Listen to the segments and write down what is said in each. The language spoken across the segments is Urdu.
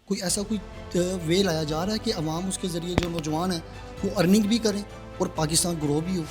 کوئی ایسا وے لایا جا رہا ہے کہ عوام اس کے ذریعے جو نوجوان ہیں وہ ارننگ بھی کریں اور پاکستان گرو بھی ہو؟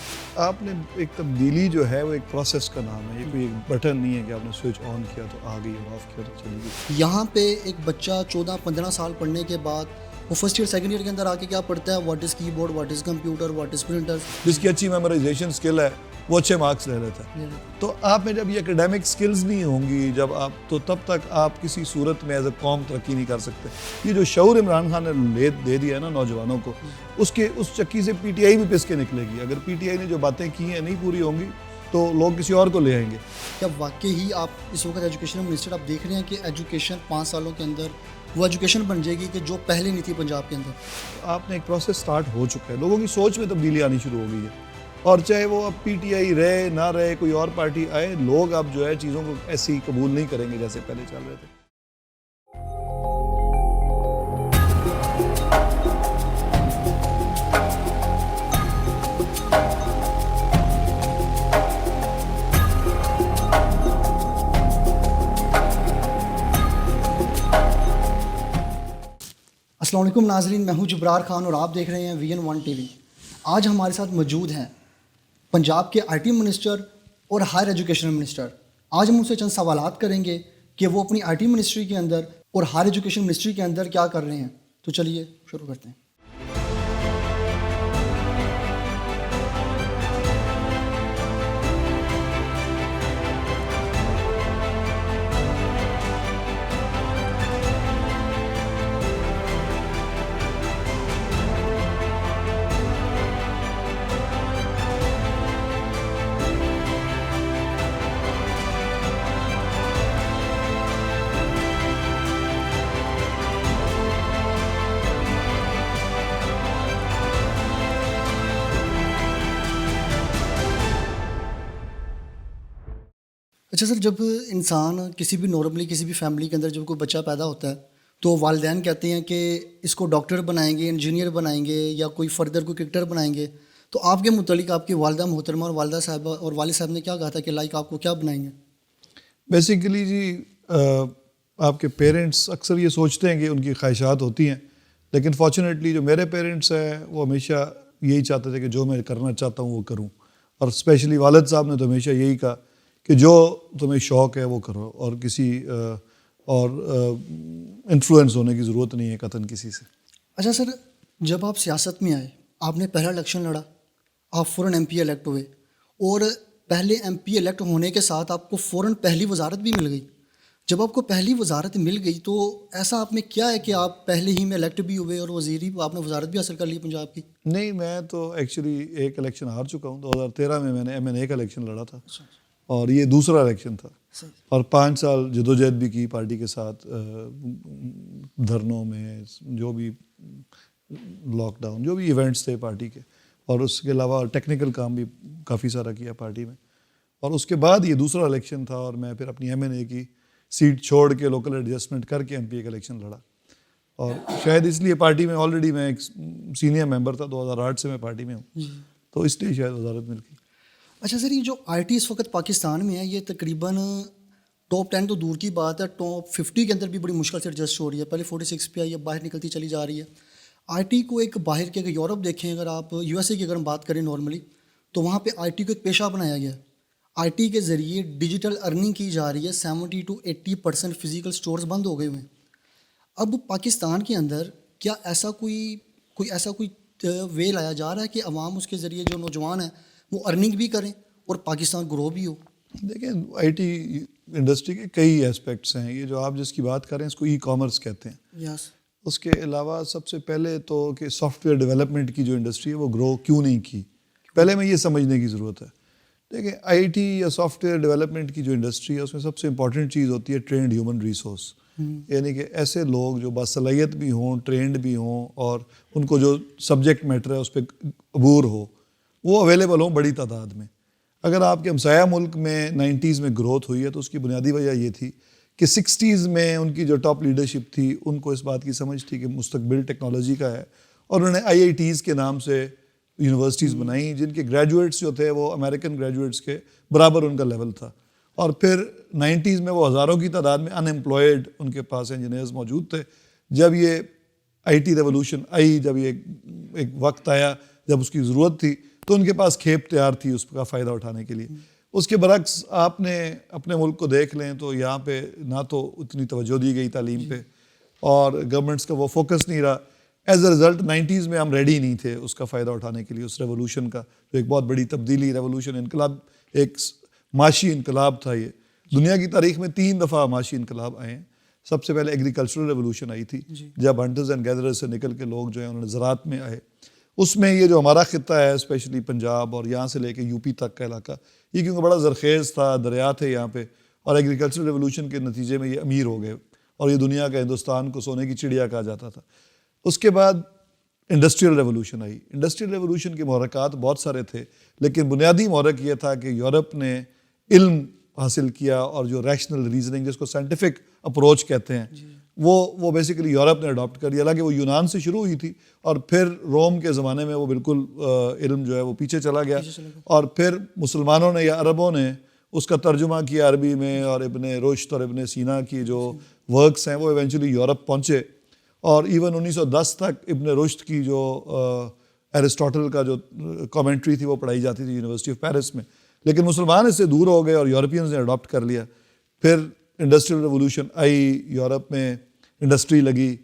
آپ نے ایک تبدیلی جو ہے وہ ایک پروسیس کا نام ہے، یہ کوئی ایک بٹن نہیں ہے کہ آپ نے سوئچ آن کیا تو آ گئی اور آف کیا تو چلی گئی۔ یہاں پہ ایک بچہ 14-15 سال پڑھنے کے بعد وہ فرسٹ ایئر سیکنڈ ایئر کے اندر آ کے کیا پڑھتا ہے؟ واٹ از کی board, what is computer, what is printer. جس کی اچھی میمورائزیشن اسکل ہے وہ اچھے مارکس لے لیتا ہے۔ تو آپ میں جب یہ اکیڈیمک سکلز نہیں ہوں گی جب آپ، تو تب تک آپ کسی صورت میں ایز اے قوم ترقی نہیں کر سکتے۔ یہ جو شعور عمران خان نے دے دیا ہے نا نوجوانوں کو، اس چکی سے پی ٹی آئی بھی پس کے نکلے گی۔ اگر پی ٹی آئی نے جو باتیں کی ہیں نہیں پوری ہوں گی تو لوگ کسی اور کو لے آئیں گے۔ کیا واقعی ہی آپ اس وقت ایجوکیشن منسٹر آپ دیکھ رہے ہیں کہ ایجوکیشن 5 سالوں کے اندر وہ ایجوکیشن بن جائے گی کہ جو پہلے نہیں تھی پنجاب کے اندر؟ آپ نے ایک پروسیس سٹارٹ ہو چکا ہے، لوگوں کی سوچ میں تبدیلی آنی شروع ہو گئی ہے، اور چاہے وہ اب پی ٹی آئی رہے نہ رہے، کوئی اور پارٹی آئے، لوگ اب جو ہے چیزوں کو ایسی قبول نہیں کریں گے جیسے پہلے چل رہے تھے۔ السلام علیکم ناظرین، میں ہوں جبرار خان اور آپ دیکھ رہے ہیں VN1 ٹی وی۔ آج ہمارے ساتھ موجود ہیں پنجاب کے آئی ٹی منسٹر اور ہائر ایجوکیشن منسٹر۔ آج ہم ان سے چند سوالات کریں گے کہ وہ اپنی آئی ٹی منسٹری کے اندر اور ہائر ایجوکیشن منسٹری کے اندر کیا کر رہے ہیں۔ تو چلیے شروع کرتے ہیں۔ اچھا سر، جب انسان کسی بھی نارملی کسی بھی فیملی کے اندر جب کوئی بچہ پیدا ہوتا ہے تو والدین کہتے ہیں کہ اس کو ڈاکٹر بنائیں گے، انجینئر بنائیں گے یا کوئی فردر کوئی کرکٹر بنائیں گے۔ تو آپ کے متعلق آپ کی والدہ محترمہ اور والدہ صاحبہ اور والد صاحب نے کیا کہا تھا کہ لائک آپ کو کیا بنائیں گے؟ بیسیکلی جی، آپ کے پیرنٹس اکثر یہ سوچتے ہیں کہ ان کی خواہشات ہوتی ہیں، لیکن فارچونیٹلی جو میرے پیرنٹس ہیں وہ ہمیشہ یہی چاہتے تھے کہ جو میں کرنا چاہتا ہوں وہ کروں، اور اسپیشلی والد صاحب نے تو ہمیشہ یہی کہا کہ جو تمہیں شوق ہے وہ کرو، اور کسی اور انفلوئنس ہونے کی ضرورت نہیں ہے قطعاً کسی سے۔ اچھا سر، جب آپ سیاست میں آئے، آپ نے پہلا الیکشن لڑا، آپ فوراً ایم پی الیکٹ ہوئے، اور پہلے ایم پی الیکٹ ہونے کے ساتھ آپ کو فوراً پہلی وزارت بھی مل گئی۔ جب آپ کو پہلی وزارت مل گئی تو ایسا آپ میں کیا ہے کہ آپ پہلے ہی میں الیکٹ بھی ہوئے اور وزیری آپ نے وزارت بھی حاصل کر لی پنجاب کی؟ نہیں، میں تو ایکچولی ایک الیکشن ہار چکا ہوں۔ 2013 میں نے MNA کا الیکشن لڑا تھا، اور یہ دوسرا الیکشن تھا، اور 5 سال جدوجہد بھی کی پارٹی کے ساتھ، دھرنوں میں، جو بھی لاک ڈاؤن، جو بھی ایونٹس تھے پارٹی کے، اور اس کے علاوہ ٹیکنیکل کام بھی کافی سارا کیا پارٹی میں۔ اور اس کے بعد یہ دوسرا الیکشن تھا، اور میں پھر اپنی MNA کی سیٹ چھوڑ کے لوکل ایڈجسٹمنٹ کر کے MP کا الیکشن لڑا، اور شاید اس لیے پارٹی میں آلریڈی میں ایک سینئر ممبر تھا، 2008 سے میں پارٹی میں ہوں، تو اس لیے شاید وزارت مل گئی۔ اچھا سر، یہ جو آئی ٹی اس وقت پاکستان میں ہے، یہ تقریباً ٹاپ 10 تو دور کی بات ہے، ٹاپ 50 کے اندر بھی بڑی مشکل سے ایڈجسٹ ہو رہی ہے۔ پہلے 46 پہ آئی، اب باہر نکلتی چلی جا رہی ہے۔ آئی ٹی کو ایک باہر کے، اگر یورپ دیکھیں، اگر آپ USA کی اگر ہم بات کریں نارملی، تو وہاں پہ آئی ٹی کو ایک پیشہ بنایا گیا ہے۔ آئی ٹی کے ذریعے ڈیجیٹل ارننگ کی جا رہی ہے۔ 70 to 80% فزیکل اسٹورز بند ہو گئے ہوئے ہیں۔ اب پاکستان کے اندر کیا ایسا کوئی وے لایا جا رہا ہے کہ عوام اس کے ذریعے جو نوجوان ہیں وہ ارننگ بھی کریں اور پاکستان گرو بھی ہو؟ دیکھیں، آئی ٹی انڈسٹری کے کئی ایسپیکٹس ہیں۔ یہ جو آپ جس کی بات کر رہے ہیں اس کو ای کامرس کہتے ہیں۔ یس۔ اس کے علاوہ سب سے پہلے تو کہ سافٹ ویئر ڈیولپمنٹ کی جو انڈسٹری ہے وہ گرو کیوں نہیں کی، پہلے میں یہ سمجھنے کی ضرورت ہے۔ دیکھیں، آئی ٹی یا سافٹ ویئر ڈیولپمنٹ کی جو انڈسٹری ہے اس میں سب سے امپورٹنٹ چیز ہوتی ہے ٹرینڈ ہیومن ریسورس، یعنی کہ ایسے لوگ جو باصلاحیت بھی ہوں، ٹرینڈ بھی ہوں، اور ان کو جو سبجیکٹ میٹر ہے اس پہ عبور ہو، وہ اویلیبل ہوں بڑی تعداد میں۔ اگر آپ کے ہمسایہ ملک میں 90s میں گروتھ ہوئی ہے تو اس کی بنیادی وجہ یہ تھی کہ 60s میں ان کی جو ٹاپ لیڈرشپ تھی ان کو اس بات کی سمجھ تھی کہ مستقبل ٹیکنالوجی کا ہے، اور انہوں نے IITs کے نام سے یونیورسٹیز بنائیں جن کے گریجویٹس جو تھے وہ امریکن گریجویٹس کے برابر ان کا لیول تھا، اور پھر 90s میں وہ ہزاروں کی تعداد میں ان ایمپلائڈ ان کے پاس انجینئرز موجود تھے جب یہ آئی ٹی ریولوشن آئی, جب یہ ایک وقت آیا جب اس کی ضرورت تھی, تو ان کے پاس کھیپ تیار تھی اس کا فائدہ اٹھانے کے لیے. اس کے برعکس آپ نے اپنے ملک کو دیکھ لیں تو یہاں پہ نہ تو اتنی توجہ دی گئی تعلیم پہ, اور گورنمنٹس کا وہ فوکس نہیں رہا. ایز اے رزلٹ 90s میں ہم ریڈی نہیں تھے اس کا فائدہ اٹھانے کے لیے, اس ریولوشن کا, جو ایک بہت بڑی تبدیلی, ریولوشن, انقلاب, ایک معاشی انقلاب تھا. یہ دنیا کی تاریخ میں 3 دفعہ معاشی انقلاب آئے ہیں. سب سے پہلے ایگریکلچرل ریولوشن آئی تھی, جب ہنٹرز اینڈ گیدررز سے نکل کے لوگ جو ہیں انہوں نے زراعت میں آئے. اس میں یہ جو ہمارا خطہ ہے, اسپیشلی پنجاب اور یہاں سے لے کے یو پی تک کا علاقہ, یہ کیونکہ بڑا زرخیز تھا, دریا تھے یہاں پہ, اور ایگریکلچرل ریولوشن کے نتیجے میں یہ امیر ہو گئے, اور یہ دنیا کا, ہندوستان کو سونے کی چڑیا کہا جاتا تھا. اس کے بعد انڈسٹریل ریولوشن آئی. انڈسٹریل ریولوشن کے محرکات بہت سارے تھے, لیکن بنیادی محرک یہ تھا کہ یورپ نے علم حاصل کیا, اور جو ریشنل ریزننگ, جس کو سائنٹیفک اپروچ کہتے ہیں, وہ بیسیکلی یورپ نے اڈاپٹ کر لیا. حالانکہ وہ یونان سے شروع ہوئی تھی, اور پھر روم کے زمانے میں وہ بالکل علم جو ہے وہ پیچھے چلا گیا, اور پھر مسلمانوں نے یا عربوں نے اس کا ترجمہ کیا عربی میں, اور ابن رشد اور ابن سینا کی جو ورکس ہیں وہ ایونچولی یورپ پہنچے. اور ایون 1910 تک ابن رشد کی جو ایرسٹوٹل کا جو کامنٹری تھی وہ پڑھائی جاتی تھی یونیورسٹی آف پیرس میں, لیکن مسلمان اس سے دور ہو گئے اور یورپینز نے اڈاپٹ کر لیا. پھر انڈسٹریل ریولوشن آئی, یورپ میں انڈسٹری لگی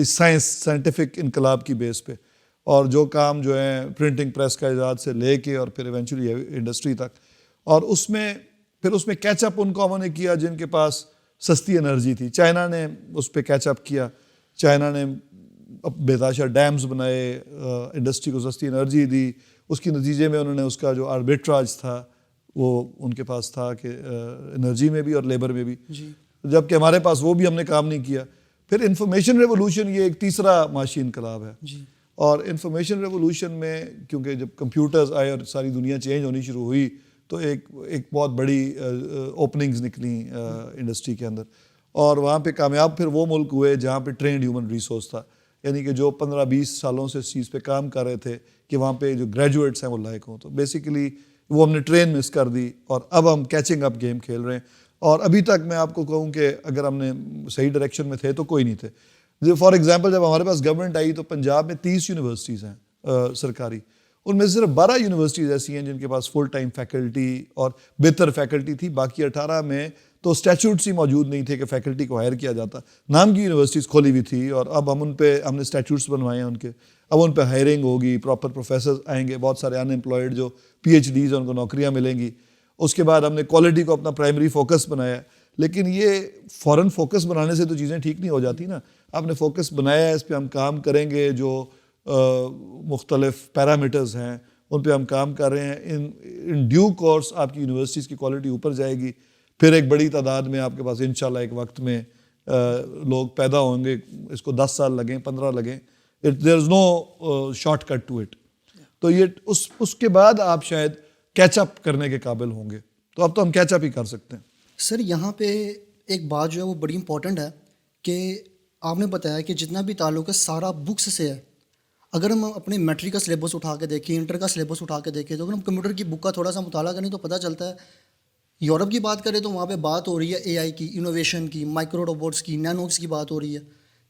سائنٹیفک انقلاب کی بیس پہ, اور جو کام جو ہے پرنٹنگ پریس کا ایجاد سے لے کے اور پھر ایونچولی انڈسٹری تک. اور اس میں کیچ اپ ان قوموں نے کیا جن کے پاس سستی انرجی تھی. چائنا نے اس پہ کیچ اپ کیا, چائنا نے بے تحاشا ڈیمز بنائے, انڈسٹری کو سستی انرجی دی. اس کے نتیجے میں انہوں نے اس کا جو آربیٹراج تھا وہ ان کے پاس تھا کہ انرجی میں بھی اور لیبر میں بھی, جبکہ ہمارے پاس وہ بھی ہم نے کام نہیں کیا. پھر انفارمیشن ریولوشن, یہ ایک تیسرا معاشی انقلاب ہے. اور انفارمیشن ریولوشن میں کیونکہ جب کمپیوٹرز آئے اور ساری دنیا چینج ہونی شروع ہوئی, تو ایک بہت بڑی اوپننگز نکلیں انڈسٹری کے اندر, اور وہاں پہ کامیاب پھر وہ ملک ہوئے جہاں پہ ٹرینڈ ہیومن ریسورس تھا, یعنی کہ جو 15-20 سالوں سے اس چیز پہ کام کر رہے تھے کہ وہاں پہ جو گریجویٹس ہیں وہ لائق ہوں. تو بیسیکلی وہ ہم نے ٹرین مس کر دی, اور اب ہم کیچنگ اپ گیم کھیل رہے ہیں. اور ابھی تک میں آپ کو کہوں کہ اگر ہم نے صحیح ڈائریکشن میں تھے تو کوئی نہیں تھے. فار ایگزامپل جب ہمارے پاس گورنمنٹ آئی تو پنجاب میں 30 یونیورسٹیز ہیں سرکاری, ان میں صرف 12 یونیورسٹیز ایسی ہیں جن کے پاس فل ٹائم فیکلٹی اور بہتر فیکلٹی تھی. باقی 18 میں تو اسٹیچوٹس ہی موجود نہیں تھے کہ فیکلٹی کو ہائر کیا جاتا. نام کی یونیورسٹیز کھولی ہوئی تھی, اور اب ہم نے اسٹیچوٹس بنوائے ہیں ان کے, اب ان پہ ہائرنگ ہوگی, پراپر پروفیسرز آئیں گے, بہت سارے ان امپلائڈ جو پی ایچ ڈیز ہیں ان کو نوکریاں ملیں گی. اس کے بعد ہم نے کوالٹی کو اپنا پرائمری فوکس بنایا. لیکن یہ فوراً فوکس بنانے سے تو چیزیں ٹھیک نہیں ہو جاتی نا. آپ نے فوکس بنایا ہے, اس پہ ہم کام کریں گے, جو مختلف پیرامیٹرز ہیں ان پہ ہم کام کر رہے ہیں. ان ڈیو کورس آپ کی یونیورسٹیز کی کوالٹی اوپر جائے گی. پھر ایک بڑی تعداد میں آپ کے پاس انشاءاللہ ایک وقت میں لوگ پیدا ہوں گے, اس کو 10 سال لگیں, 15 لگیں, دیر از نو شارٹ کٹ ٹو اٹ. تو یہ اس کے بعد آپ شاید کیچ اپ کرنے کے قابل ہوں گے. تو اب تو ہم کیچ اپ ہی کر سکتے ہیں. سر یہاں پہ ایک بات جو ہے وہ بڑی امپورٹنٹ ہے کہ آپ نے بتایا کہ جتنا بھی تعلق ہے سارا بکس سے ہے. اگر ہم اپنے میٹرک کا سلیبس اٹھا کے دیکھیں, انٹر کا سلیبس اٹھا کے دیکھیں, تو اگر ہم کمپیوٹر کی بک کا تھوڑا سا مطالعہ کریں تو پتہ چلتا ہے. یورپ کی بات کریں تو وہاں پہ بات ہو رہی ہے اے آئی کی, انوویشن کی, مائکرو روبوٹس کی, نینوکس کی بات ہو رہی ہے.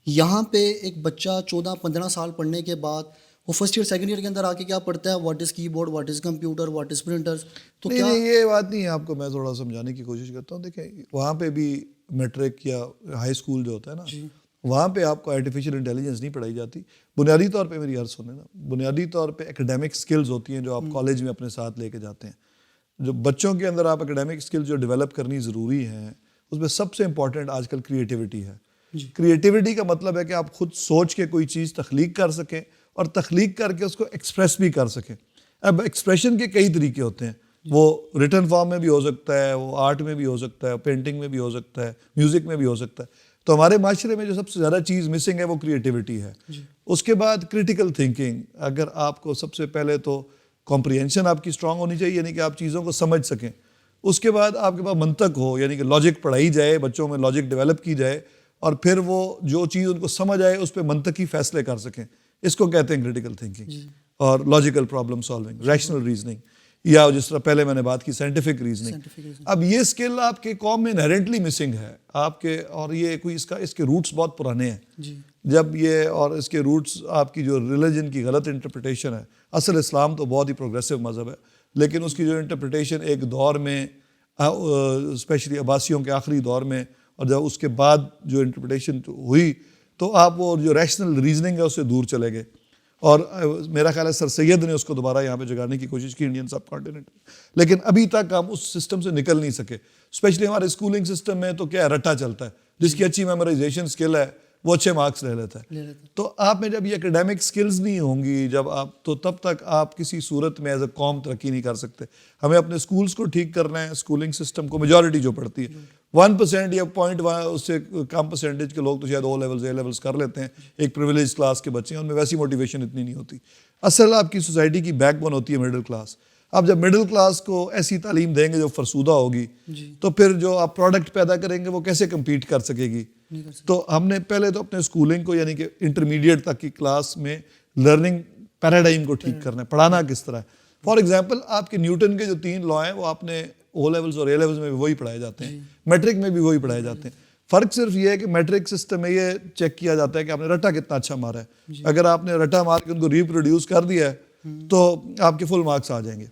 یہاں پہ ایک بچہ 14-15 سال پڑھنے کے بعد وہ فرسٹ ایئر سیکنڈ ایئر کے اندر آ کے کیا پڑھتا ہے, واٹ از کی board, what is computer, what is printers. تو کیا یہ بات نہیں ہے, آپ کو میں تھوڑا سمجھانے کی کوشش کرتا ہوں. دیکھیں وہاں پہ بھی میٹرک یا ہائی اسکول جو ہوتا ہے نا, وہاں پہ آپ کو آرٹیفیشیل انٹیلیجنس نہیں پڑھائی جاتی. بنیادی طور پہ میری عرض سنیں نا, بنیادی طور پہ ایکیڈیمک اسکلز ہوتی ہیں جو آپ کالج میں اپنے ساتھ لے کے جاتے ہیں. جو بچوں کے اندر آپ ایکیڈیمک اسکل جو ڈیولپ کرنی ضروری ہیں, اس میں سب سے امپورٹنٹ آج کل کریٹیوٹی ہے. کریٹیوٹی کا مطلب ہے کہ آپ خود سوچ کے کوئی چیز تخلیق کر سکیں, اور تخلیق کر کے اس کو ایکسپریس بھی کر سکیں. اب ایکسپریشن کے کئی طریقے ہوتے ہیں, وہ ریٹن فارم میں بھی ہو سکتا ہے, وہ آرٹ میں بھی ہو سکتا ہے, پینٹنگ میں بھی ہو سکتا ہے, میوزک میں بھی ہو سکتا ہے. تو ہمارے معاشرے میں جو سب سے زیادہ چیز مسنگ ہے وہ کریٹیوٹی ہے. اس کے بعد کریٹیکل تھنکنگ. اگر آپ کو سب سے پہلے تو کمپریہنشن آپ کی اسٹرانگ ہونی چاہیے, یعنی کہ آپ چیزوں کو سمجھ سکیں. اس کے بعد آپ کے پاس منطق ہو, یعنی کہ لاجک پڑھائی جائے, بچوں میں لاجک ڈیولپ کی جائے, اور پھر وہ جو چیز ان کو سمجھ آئے اس پہ منطقی فیصلے کر سکیں. اس کو کہتے ہیں کریٹیکل تھنکنگ اور logical problem solving, rational reasoning. یا جس طرح پہلے میں نے بات کی سائنٹیفک ریزننگ. اب یہ اسکل آپ کے قوم میں انہیرنٹلی مسنگ ہے آپ کے, اور یہ کوئی اس کے روٹس بہت پرانے ہیں. جب یہ اور اس کے روٹس آپ کی جو ریلیجن کی غلط انٹرپریٹیشن ہے, اصل اسلام تو بہت ہی پروگریسو مذہب ہے, لیکن اس کی جو انٹرپریٹیشن ایک دور میں اسپیشلی عباسیوں کے آخری دور میں, اور جب اس کے بعد جو انٹرپریٹیشن ہوئی تو آپ وہ جو ریشنل ریزننگ ہے اس سے دور چلے گئے. اور میرا خیال ہے سر سید نے اس کو دوبارہ یہاں پہ جگانے کی کوشش کی انڈین سب کانٹیننٹ, لیکن ابھی تک ہم اس سسٹم سے نکل نہیں سکے. اسپیشلی ہمارے اسکولنگ سسٹم میں تو کیا رٹا چلتا ہے, جس کی اچھی میمورائزیشن اسکل ہے وہ اچھے مارکس لے لیتا ہے. تو آپ میں جب یہ اکیڈیمک اسکلز نہیں ہوں گی جب آپ, تو تب تک آپ کسی صورت میں ایز اے قوم ترقی نہیں کر سکتے. ہمیں اپنے اسکولس کو ٹھیک کرنا ہے, اسکولنگ سسٹم کو میجورٹی جو پڑھتی ہے 1% یا 0.1 اس سے کم پرسنٹیج کے لوگ تو شاید او لیولز اے لیولز کر لیتے ہیں, ایک پریویلیج کلاس کے بچے ہیں, ان میں ویسی موٹیویشن اتنی نہیں ہوتی. اصل آپ کی سوسائٹی کی بیک بون ہوتی ہے مڈل کلاس. آپ جب مڈل کلاس کو ایسی تعلیم دیں گے جو فرسودہ ہوگی, تو پھر جو آپ پروڈکٹ پیدا کریں گے وہ کیسے کمپیٹ کر سکے گی. تو ہم نے پہلے تو اپنے اسکولنگ کو یعنی کہ انٹرمیڈیٹ تک کی کلاس میں لرننگ پیراڈائم کو ٹھیک کرنا ہے, پڑھانا کس طرح ہے. فار ایگزامپل آپ کے نیوٹن کے جو 3 لا ہیں وہ آپ نے او لیولز اور اے لیولز میں بھی وہی پڑھائے جاتے ہیں, میٹرک میں بھی وہی پڑھائے جاتے ہیں. فرق صرف یہ ہے کہ میٹرک سسٹم میں یہ چیک کیا جاتا ہے کہ آپ نے رٹا کتنا اچھا مارا ہے. اگر آپ نے رٹا مار کے ان کو ریپروڈیوس کر دیا ہے تو آپ کے فل مارکس آ جائیں گے.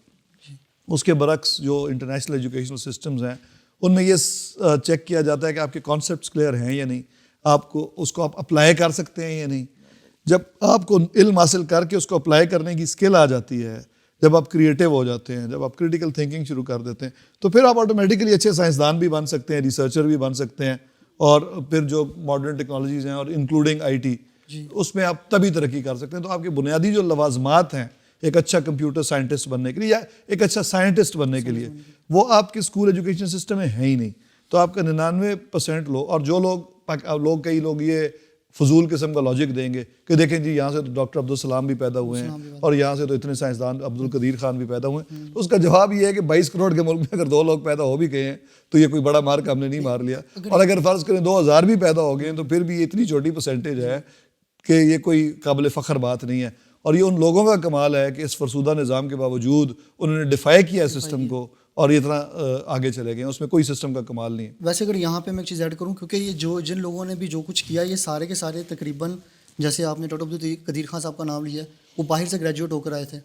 اس کے برعکس جو انٹرنیشنل ایجوکیشنل سسٹمز ہیں ان میں یہ چیک کیا جاتا ہے کہ آپ کے کانسیپٹس کلیئر ہیں یا نہیں, آپ کو اس کو آپ اپلائی کر سکتے ہیں یا نہیں. جب آپ کو علم حاصل کر کے اس کو اپلائی کرنے کی اسکل آ جاتی ہے, جب آپ کریٹیو ہو جاتے ہیں, جب آپ کریٹیکل تھنکنگ شروع کر دیتے ہیں, تو پھر آپ آٹومیٹیکلی اچھے سائنسدان بھی بن سکتے ہیں, ریسرچر بھی بن سکتے ہیں, اور پھر جو ماڈرن ٹیکنالوجیز ہیں اور انکلوڈنگ آئی ٹی اس میں آپ تبھی ترقی کر سکتے ہیں. تو آپ کے بنیادی جو لوازمات ہیں ایک اچھا کمپیوٹر سائنٹسٹ بننے کے لیے یا ایک اچھا سائنٹسٹ بننے کے لیے, وہ آپ کے اسکول ایجوکیشن سسٹم میں ہے ہی نہیں. تو آپ کا 99% لوگ, اور جو لوگ کئی لوگ یہ فضول قسم کا لاجک دیں گے کہ دیکھیں جی یہاں سے تو ڈاکٹر عبدالسلام بھی پیدا ہوئے ہیں اور یہاں سے تو اتنے سائنسدان عبدالقدیر خان بھی پیدا ہوئے ہیں. تو اس کا جواب یہ ہے کہ 22 کروڑ کے ملک میں اگر 2 لوگ پیدا ہو بھی گئے ہیں تو یہ کوئی بڑا مارک ہم نے نہیں مار لیا, اور اگر فرض کریں 2000 بھی پیدا ہو گئے ہیں تو پھر بھی یہ اتنی چھوٹی پرسنٹیج ہے کہ یہ کوئی قابل فخر بات نہیں ہے. اور یہ ان لوگوں کا کمال ہے کہ اس فرسودہ نظام کے باوجود انہوں نے ڈیفائی کیا سسٹم کو اور یہ اتنا آگے چلے گئے, اس میں کوئی سسٹم کا کمال نہیں ہے. ویسے اگر یہاں پہ میں ایک چیز ایڈ کروں, کیونکہ یہ جن لوگوں نے بھی جو کچھ کیا یہ سارے کے سارے تقریباً, جیسے آپ نے ڈاکٹر عبدالقدیر خان صاحب کا نام لیا, وہ باہر سے گریجویٹ ہو کر آئے تھے,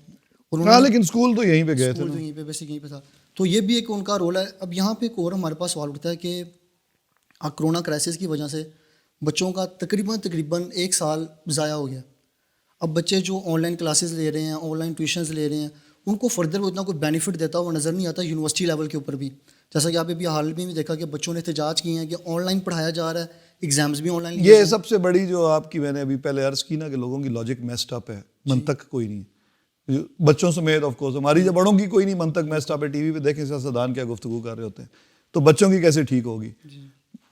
ہاں لیکن اسکول تو یہیں پہ گئے تھے, یہیں پہ بیسک یہیں پہ تھا. تو یہ بھی ایک ان کا رول ہے. اب یہاں پہ ایک اور ہمارے پاس سوال اٹھتا ہے کہ کرونا کرائسس کی وجہ سے بچوں کا تقریباً 1 سال ضائع ہو گیا. اب بچے جو آن لائن کلاسز لے رہے ہیں, آن لائن ٹیوشنز لے رہے ہیں, ان کو فردر اتنا کوئی بینیفٹ دیتا ہوا نظر نہیں آتا یونیورسٹی لیول کے اوپر بھی. جیسا کہ آپ ابھی حال میں بھی دیکھا کہ بچوں نے احتجاج کیے ہیں کہ آن لائن پڑھایا جا رہا ہے, ایگزامز بھی آن لائن. یہ سب سے بڑی جو آپ کی میں نے ابھی پہلے عرض کی نا کہ لوگوں کی لاجک میسڈ اپ ہے, منطق کوئی نہیں. بچوں سمیت آف کورس ہماری جب بڑوں کی کوئی نہیں منطق میسڈ اپ ہے. ٹی وی پہ دیکھیں سیاستدان کیا گفتگو کر رہے ہوتے ہیں, تو بچوں کی کیسے ٹھیک ہوگی.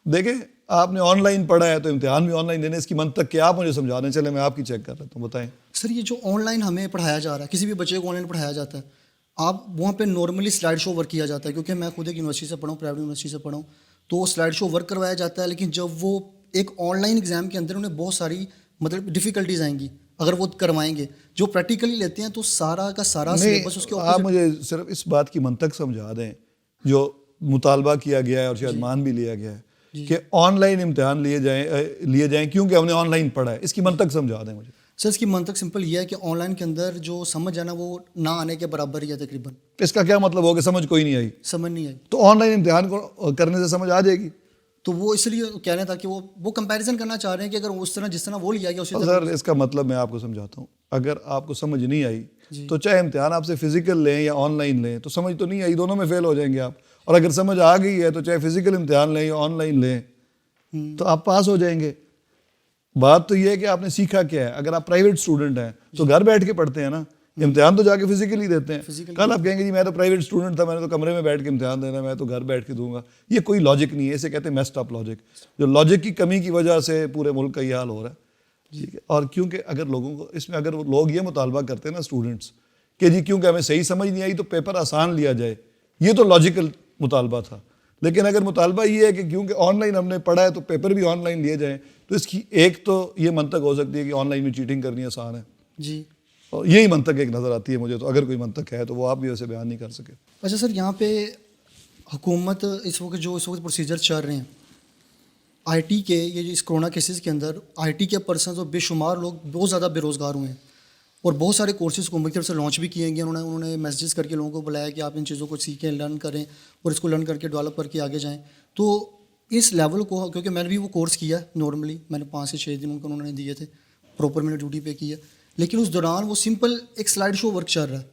دیکھیں آپ نے آن لائن پڑھا ہے تو امتحان بھی آن لائن دینے, اس کی منطق کیا آپ مجھے سمجھا دیں, چلے میں آپ کی چیک کر لیتا ہوں, بتائیں. سر یہ جو آن لائن ہمیں پڑھایا جا رہا ہے, کسی بھی بچے کو آن لائن پڑھایا جاتا ہے, آپ وہاں پہ نارملی سلائڈ شو ورک کیا جاتا ہے, کیونکہ میں خود ایک یونیورسٹی سے پڑھا ہوں, پرائیویٹ یونیورسٹی سے پڑھا ہوں, تو سلائڈ شو ورک کروایا جاتا ہے. لیکن جب وہ ایک آن لائن ایگزام کے اندر انہیں بہت ساری مطلب ڈیفیکلٹیز آئیں گی اگر وہ کروائیں گے. جو پریکٹیکلی لیتے ہیں تو سارا کا سارا سلیبس اس کے آپ مجھے صرف اس بات کی منطق سمجھا دیں جو مطالبہ کیا گیا ہے اور شاید مان بھی لیا گیا ہے کہ آن لائن امتحان لیے جائیں کیونکہ ہم نے آن لائن پڑھا ہے. اس کی منطق سمجھا دیں مجھے. سر اس کی منطق سمپل یہ ہے کہ آن لائن کے اندر جو سمجھ ہے نا وہ نہ آنے کے برابر ہی ہے تقریباً. اس کا کیا مطلب ہو کہ سمجھ کوئی نہیں آئی؟ سمجھ نہیں آئی تو آن لائن امتحان کو کرنے سے سمجھ آ جائے گی. تو وہ اس لیے کہہ رہے ہیں تاکہ وہ کمپیریزن کرنا چاہ رہے ہیں کہ اگر اس طرح جس طرح وہ لیا گیا اسی طرح. سر اس کا مطلب میں آپ کو سمجھاتا ہوں. اگر آپ کو سمجھ نہیں آئی تو چاہے امتحان آپ سے فزیکل لیں یا آن لائن لیں, تو سمجھ تو نہیں آئی, دونوں میں فیل ہو جائیں گے آپ. اور اگر سمجھ آ گئی ہے تو چاہے فزیکل امتحان لیں یا آن لائن لیں تو آپ پاس ہو جائیں گے. بات تو یہ ہے کہ آپ نے سیکھا کیا ہے. اگر آپ پرائیویٹ اسٹوڈنٹ ہیں تو گھر بیٹھ کے پڑھتے ہیں نا, امتحان تو جا کے فزیکلی دیتے ہیں. کل آپ کہیں گے جی میں تو پرائیویٹ اسٹوڈنٹ تھا, میں نے تو کمرے میں بیٹھ کے امتحان دینا, میں تو گھر بیٹھ کے دوں گا. یہ کوئی لاجک نہیں ہے, اسے کہتے ہیں میسڈ اپ لاجک. جو لاجک کی کمی کی وجہ سے پورے ملک کا یہ حال ہو رہا ہے. ٹھیک ہے. اور کیونکہ اگر لوگوں کو اس میں اگر لوگ یہ مطالبہ کرتے ہیں نا اسٹوڈنٹس کہ جی کیونکہ ہمیں صحیح سمجھ نہیں آئی تو پیپر آسان لیا جائے, یہ تو لاجیکل مطالبہ تھا. لیکن اگر مطالبہ یہ ہے کہ کیونکہ آن لائن ہم نے پڑھا ہے تو پیپر بھی آن لائن لیے جائیں, تو اس کی ایک تو یہ منطق ہو سکتی ہے کہ آن لائن میں چیٹنگ کرنی آسان ہے. جی اور یہی منطق ایک نظر آتی ہے مجھے، تو اگر کوئی منطق ہے تو وہ آپ بھی ویسے بیان نہیں کر سکے. اچھا سر، یہاں پہ حکومت اس وقت پروسیجر چل رہے ہیں آئی ٹی کے، یہ اس کرونا کیسز کے اندر آئی ٹی کے پرسنز اور بے شمار لوگ بہت زیادہ بے روزگار ہوئے ہیں، اور بہت سارے کورسز حکومت کی طرف سے لانچ بھی کیے گئے. انہوں نے میسیجز کر کے لوگوں کو بلایا کہ آپ ان چیزوں کو سیکھیں، لرن کریں اور اس کو لرن کر کے ڈیولپ کر کے آگے جائیں. تو اس لیول کو، کیونکہ میں نے بھی وہ کورس کیا نارملی، میں نے 5 سے 6 دن انہوں نے دیے تھے، پراپر میں نے ڈیوٹی پہ کی ہے، لیکن اس دوران وہ سمپل ایک سلائڈ شو ورک چل رہا ہے،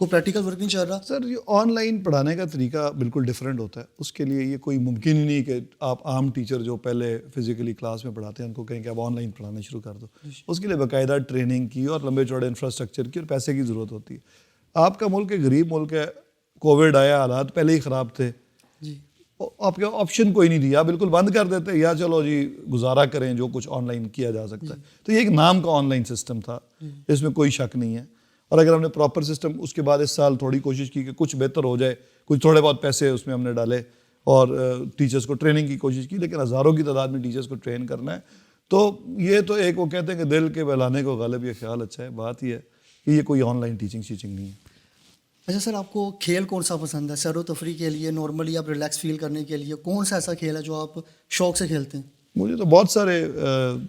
کوئی پریکٹیکل ورک نہیں چل رہا. سر یہ آن لائن پڑھانے کا طریقہ بالکل ڈفرینٹ ہوتا ہے. اس کے لیے یہ کوئی ممکن ہی نہیں کہ آپ عام ٹیچر جو پہلے فزیکلی کلاس میں پڑھاتے ہیں ان کو کہیں کہ آپ آن لائن پڑھانا شروع کر دو. اس کے لیے باقاعدہ ٹریننگ کی اور لمبے چوڑے انفراسٹرکچر کی اور پیسے کی ضرورت ہوتی ہے. آپ کا ملک ایک غریب ملک ہے، کووڈ آیا، حالات پہلے ہی خراب تھے، جی آپ کے آپشن کوئی نہیں دیا، بالکل بند کر دیتے یا چلو جی گزارا کریں جو کچھ آن لائن کیا جا سکتا ہے. تو یہ ایک نام کا آن لائن سسٹم تھا، اس میں کوئی شک نہیں ہے. اور اگر ہم نے پراپر سسٹم اس کے بعد اس سال تھوڑی کوشش کی کہ کچھ بہتر ہو جائے، کچھ تھوڑے بہت پیسے اس میں ہم نے ڈالے اور ٹیچرس کو ٹریننگ کی کوشش کی، لیکن ہزاروں کی تعداد میں ٹیچرس کو ٹرین کرنا ہے. تو یہ تو ایک وہ کہتے ہیں کہ دل کے بہلانے کو غالب یہ خیال اچھا ہے. بات یہ ہے کہ یہ کوئی آن لائن ٹیچنگ نہیں ہے. اچھا سر، آپ کو کھیل کون سا پسند ہے؟ سیر و تفریح کے لیے، نارملی آپ ریلیکس فیل کرنے کے لیے کون سا ایسا کھیل ہے جو آپ شوق سے کھیلتے ہیں؟ مجھے تو بہت سارے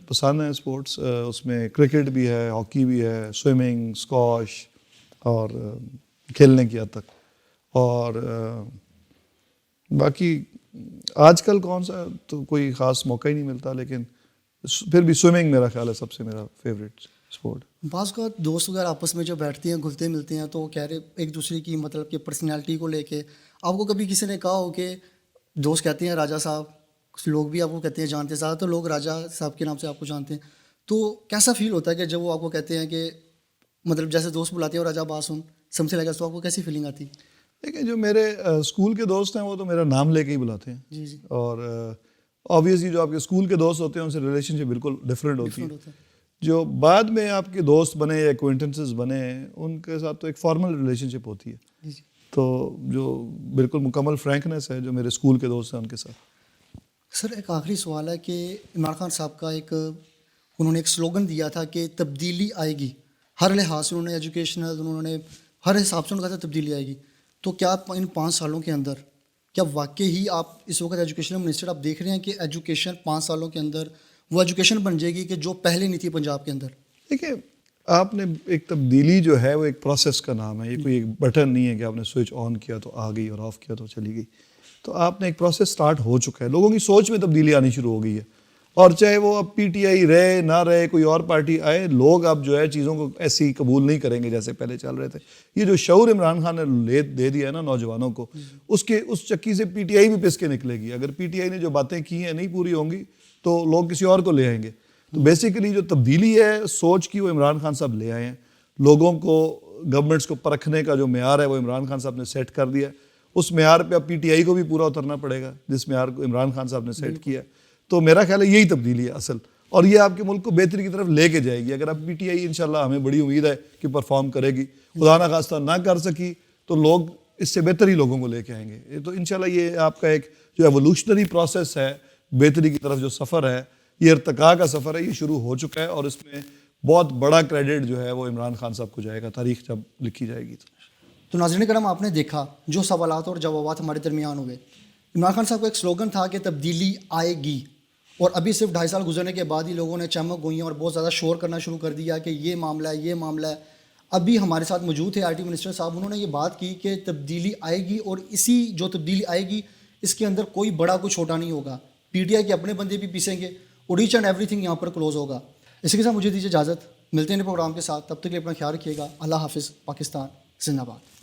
پسند ہیں اسپورٹس. اس میں کرکٹ بھی ہے، ہاکی بھی ہے، سوئمنگ، اسکواش اور کھیلنے کی حد تک. اور باقی آج کل کون سا تو کوئی خاص موقع ہی نہیں ملتا، لیکن پھر بھی سوئمنگ میرا خیال ہے سب سے میرا فیوریٹ اسپورٹ. بعض کا دوست وغیرہ آپس میں جو بیٹھتے ہیں، گھلتے ملتے ہیں، تو وہ کہہ رہے ایک دوسرے کی مطلب کہ پرسنالٹی کو لے کے، آپ کو کبھی کسی نے کہا ہو کہ دوست کہتے ہیں راجا صاحب، کچھ لوگ بھی آپ کو کہتے ہیں جانتے ہیں، زیادہ تر لوگ راجا صاحب کے نام سے آپ کو جانتے ہیں، تو کیسا فیل ہوتا ہے کہ جب وہ آپ کو کہتے ہیں کہ مطلب جیسے دوست بلاتے ہیں راجا باسن سم سے لگا، تو آپ کو کیسی فیلنگ آتی ہے؟ دیکھیں جو میرے اسکول کے دوست ہیں وہ تو میرا نام لے کے ہی بلاتے ہیں. جی جی. اور آبویسلی جو آپ کے اسکول کے دوست ہوتے ہیں ان سے ریلیشن شپ بالکل ڈفرینٹ ہوتی ہے. جو بعد میں آپ کے دوست بنے یا ایکوینٹنسز بنے ان کے ساتھ تو ایک فارمل ریلیشن شپ ہوتی ہے. تو جو بالکل مکمل فرینکنیس ہے جو میرے اسکول کے دوست ہیں ان کے ساتھ. سر ایک آخری سوال ہے کہ عمران خان صاحب کا انہوں نے ایک سلوگن دیا تھا کہ تبدیلی آئے گی، ہر لحاظ سے انہوں نے ایجوکیشنل، انہوں نے ہر حساب سے انہوں نے کہا تھا تبدیلی آئے گی. تو کیا ان 5 سالوں کے اندر کیا واقعی ہی آپ اس وقت ایجوکیشن منسٹر آپ دیکھ رہے ہیں کہ ایجوکیشن 5 سالوں کے اندر وہ ایجوکیشن بن جائے گی کہ جو پہلے نہیں تھی پنجاب کے اندر؟ دیکھیں آپ نے ایک تبدیلی جو ہے وہ ایک پروسیس کا نام ہے. یہ کوئی ایک بٹن نہیں ہے کہ آپ نے سوئچ آن کیا تو آ گئی اور آف کیا تو چلی گئی. تو آپ نے ایک پروسیس سٹارٹ ہو چکا ہے، لوگوں کی سوچ میں تبدیلی آنی شروع ہو گئی ہے. اور چاہے وہ اب پی ٹی آئی رہے نہ رہے، کوئی اور پارٹی آئے، لوگ اب جو ہے چیزوں کو ایسے ہی قبول نہیں کریں گے جیسے پہلے چل رہے تھے. یہ جو شعور عمران خان نے دے دیا ہے نا نوجوانوں کو، اس چکی سے پی ٹی آئی بھی پس کے نکلے گی. اگر پی ٹی آئی نے جو باتیں کی ہیں نہیں پوری ہوں گی تو لوگ کسی اور کو لے آئیں گے. تو بیسیکلی جو تبدیلی ہے سوچ کی وہ عمران خان صاحب لے آئے ہیں. لوگوں کو، گورنمنٹس کو پرکھنے کا جو معیار ہے وہ عمران خان صاحب نے سیٹ کر دیا. اس معیار پہ اب پی ٹی آئی کو بھی پورا اترنا پڑے گا جس معیار کو عمران خان صاحب نے سیٹ کیا. تو میرا خیال ہے یہی تبدیلی ہے اصل، اور یہ آپ کے ملک کو بہتری کی طرف لے کے جائے گی. اگر اب پی ٹی آئی انشاءاللہ ہمیں بڑی امید ہے کہ پرفارم کرے گی، خدا نہ خواستہ نہ کر سکی تو لوگ اس سے بہتر ہی لوگوں کو لے کے آئیں گے. تو انشاءاللہ یہ آپ کا ایک جو ایوولوشنری پروسیس ہے، بہتری کی طرف جو سفر ہے، یہ ارتقاء کا سفر ہے، یہ شروع ہو چکا ہے. اور اس میں بہت بڑا کریڈٹ جو ہے وہ عمران خان صاحب کو جائے گا تاریخ جب لکھی جائے گی. تو ناظرین کرام، آپ نے دیکھا جو سوالات اور جوابات ہمارے درمیان ہوئے. عمران خان صاحب کا ایک سلوگن تھا کہ تبدیلی آئے گی، اور ابھی صرف 2.5 سال گزرنے کے بعد ہی لوگوں نے چمک گوئیاں اور بہت زیادہ شور کرنا شروع کر دیا کہ یہ معاملہ ہے، یہ معاملہ ہے. ابھی ہمارے ساتھ موجود تھے آئی ٹی منسٹر صاحب، انہوں نے یہ بات کی کہ تبدیلی آئے گی، اور اسی جو تبدیلی آئے گی اس کے اندر کوئی بڑا کوئی چھوٹا نہیں ہوگا. پی ٹی آئی کے اپنے بندے بھی پیسیں گے اور ایچ اینڈ ایوری تھنگ یہاں پر کلوز ہوگا. اسی کے ساتھ مجھے دیجیے اجازت، ملتے ہیں پروگرام کے ساتھ. تب تک کے لیے اپنا خیال رکھیے گا. اللہ حافظ. پاکستان زندہ باد.